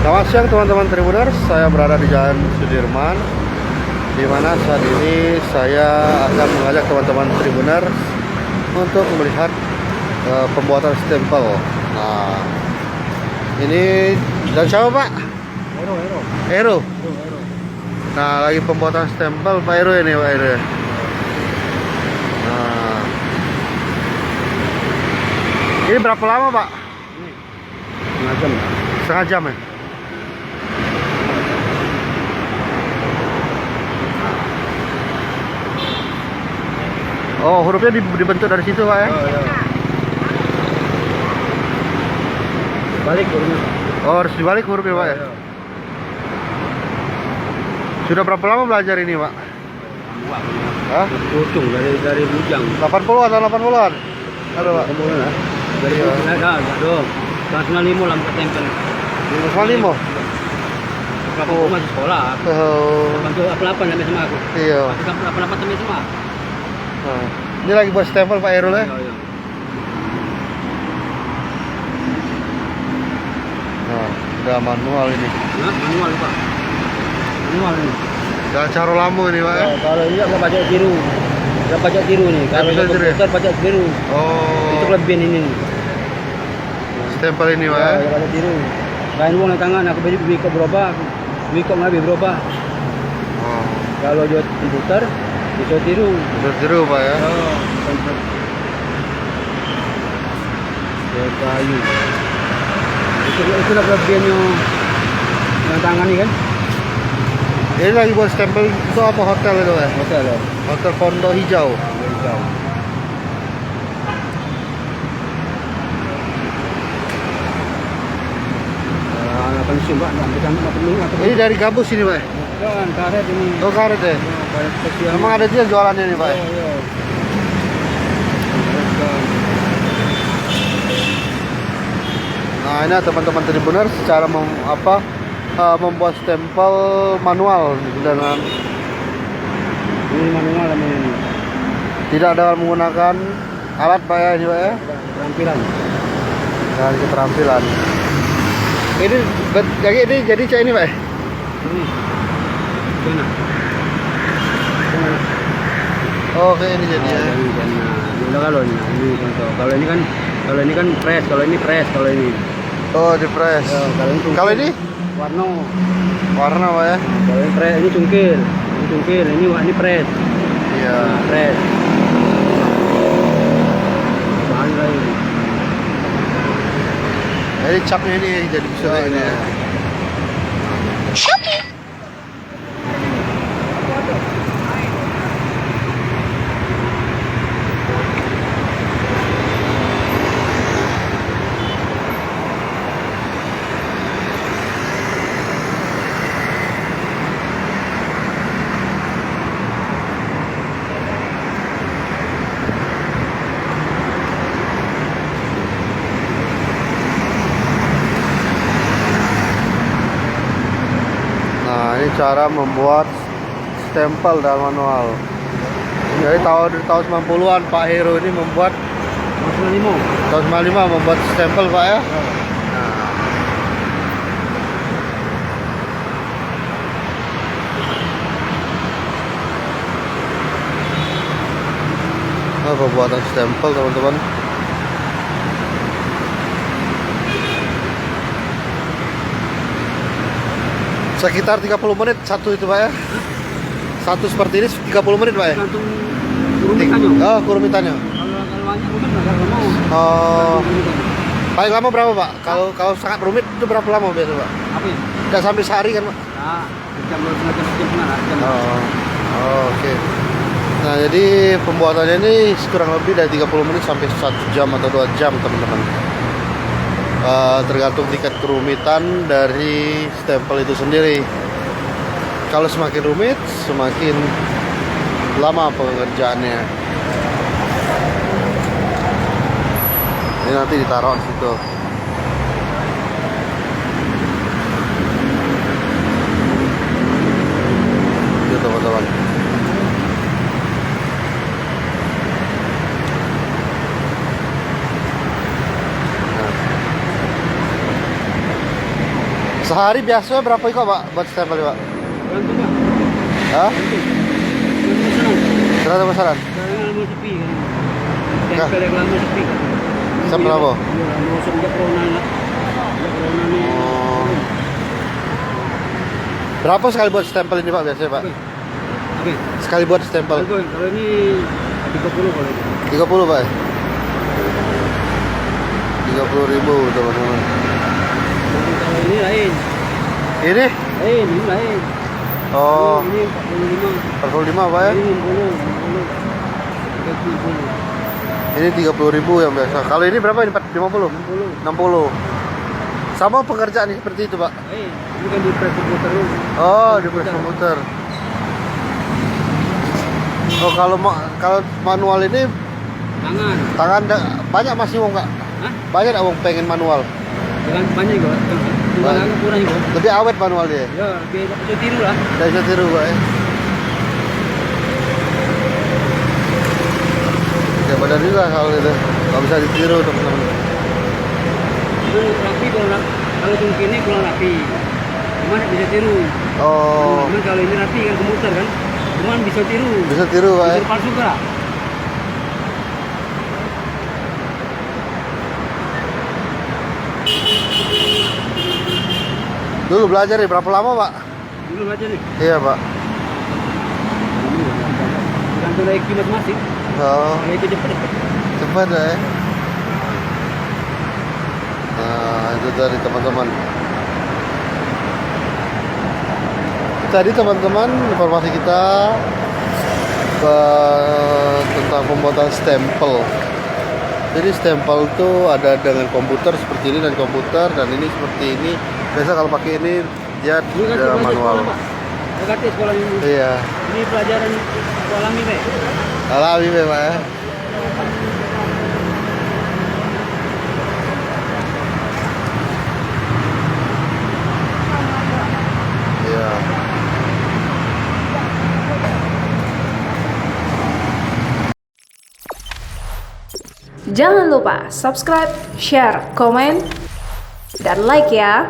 Selamat siang teman-teman Tribuners, saya berada di Jalan Sudirman, di mana saat ini saya akan mengajak teman-teman Tribuners untuk melihat pembuatan stempel. Nah, ini dan siapa Pak? Ero. Nah, lagi pembuatan stempel Pak Ero ini, Pak Ero. Nah, ini berapa lama Pak? Setengah jam. Setengah jam ya? Oh, hurufnya dibentuk dari situ Pak ya? Oh, iya. Balik hurufnya. Oh, harus dibalik hurufnya Pak ya? Iya. Sudah berapa lama belajar ini Pak? Hah? Ujung dari bujang. 80-an atau 80-an? Ada Pak? Kemudian lah. Dari Iya. ada dong. Kelas 95 lampu tempel. 55? Berapa Oh. masih sekolah? Oh, Bantu apa-apa sampai sama aku. iya. Aku kan apa-apa sampai sama. Nah, ini lagi buat stempel Pak Erul ya? Iya. Nah, udah manual ini. Nah, manual Pak. Manual ini. Udah caro lampu ini Pak ya? Kalau ini nggak pajak biru. Nggak pajak biru nih. Kalau bisa biru ya? komputer pajak biru. Oh, Itu kelebihan ini. stempel ini Pak ya? Ya, pajak biru. Lain uang di tangan aku beli kok berubah. Beli kok nggak berubah. Oh, Kalau jual komputer bisa tiru. udah jeru Pak ya? Ya kayu. Itulah kelebihannya yang tangan ini kan. Ini lagi buat stempel itu apa hotel itu ya? Hotel loh. Hotel Pondok Hijau. Hijau. Akan simbak nak perlu. Ini dari gabus ini Pak? Kan karet ini. Oh, karet ya? Karet kecil. Emang ada dia jualannya nih Pak? Iya, iya. Nah, ini teman-teman Tribuners cara membuat stempel manual dengan Ini manual ini. tidak dengan menggunakan alat Pak ya, ini Pak ya? Tampilan. Dengan keterampilan. Ini jadi cak ini Pak ya? Ini. Mana? Oke, ini jadi ya. Ini kalau ini contoh. Kalau ini kan press, kalau ini press, kalau ini. Oh, di press. Ya, Kalau ini warna. warna Pak ya? Kalau ini press, ini cungkil. Ini cungkil, ini press. Iya. Nah, press. Bahan lain. Jadi capnya ini jadi bisa kayak ini ya. Nah, ini cara membuat stempel dalam manual. Jadi tahun 90-an Pak Hero ini membuat Masuk limo. tahun 95 membuat stempel Pak ya. Nah, pembuatan stempel teman-teman. Sekitar 30 menit satu itu Pak ya. Satu seperti ini 30 menit Pak ya. Tergantung kurumitannya. Oh, kurumitannya. Kalau banyak rumit nggak mau. Oh, Kurumitannya. paling lama berapa Pak? Kalau sangat rumit itu berapa lama biasa Pak? Apa ya? Tidak sampai sehari kan Pak? Nah, jam setengah lah. Oh, oke. Nah, jadi pembuatannya ini kurang lebih dari 30 menit sampai 1 jam atau 2 jam teman-teman. Tergantung tingkat kerumitan dari stempel itu sendiri. Kalau semakin rumit, semakin lama pengerjaannya. Ini nanti ditaruh di situ. Itu teman-teman. Sehari biasanya berapa kok Pak buat stempel Pak? Gantung Pak. Hah? Gantung pesanan. 100 pesanan? Sekarang lama sepi kan. Stempel yang lama sepi kan. Stempel apa? Iya, mau semenjak corona lah. Sejak corona nih. Oh. Berapa sekali buat stempel ini Pak biasanya Pak? Oke. Sekali buat stempel? Kalau ini 30 kalau ini. 30 Pak ya? 30.000 teman-teman. Kalau ini lain. Ini? Ini lain. Oh, Ini 45. 45 Pak ya? Ini 60. Ini 30.000 yang biasa. Kalau ini berapa ini? 50? 60. Sama pengerjaan ini seperti itu Pak? Ini kan di press komputer lu. Oh, di press komputer. Oh, kalau manual ini Tangan. banyak masih mau nggak? Hah? Banyak nggak mau pengen manual? Dengan banyak kok. Cuma agak kurang kok. Lebih awet manual dia. Ya, biar bisa tiru lah. Saya bisa tiru Pak ya. Ya benar juga hal itu. Kalau bisa ditiru teman-teman. Itu rapi kalau tungkin ini kurang rapi. Cuman bisa tiru. Oh, Cuman kalau ini rapi kan komputer kan. Cuman bisa tiru. bisa tiru Pak ya. Bisa palsu kah? Dulu belajar nih berapa lama Pak? Dulu aja nih. Iya Pak. Tergantung dari kimat masing. Oh, Kalau itu cepet. cepat ya. Nah, itu tadi teman-teman. Tadi teman-teman informasi kita tentang pembuatan stempel. Jadi stempel itu ada dengan komputer seperti ini dan komputer, dan ini seperti ini. Biasa kalau pakai ini dia Ini kan manual. Dekat sekolah ini. Iya. Ini pelajaran sekolah ini, Pak. Alami Pak ya. Iya. Jangan lupa subscribe, share, komen, dan like ya.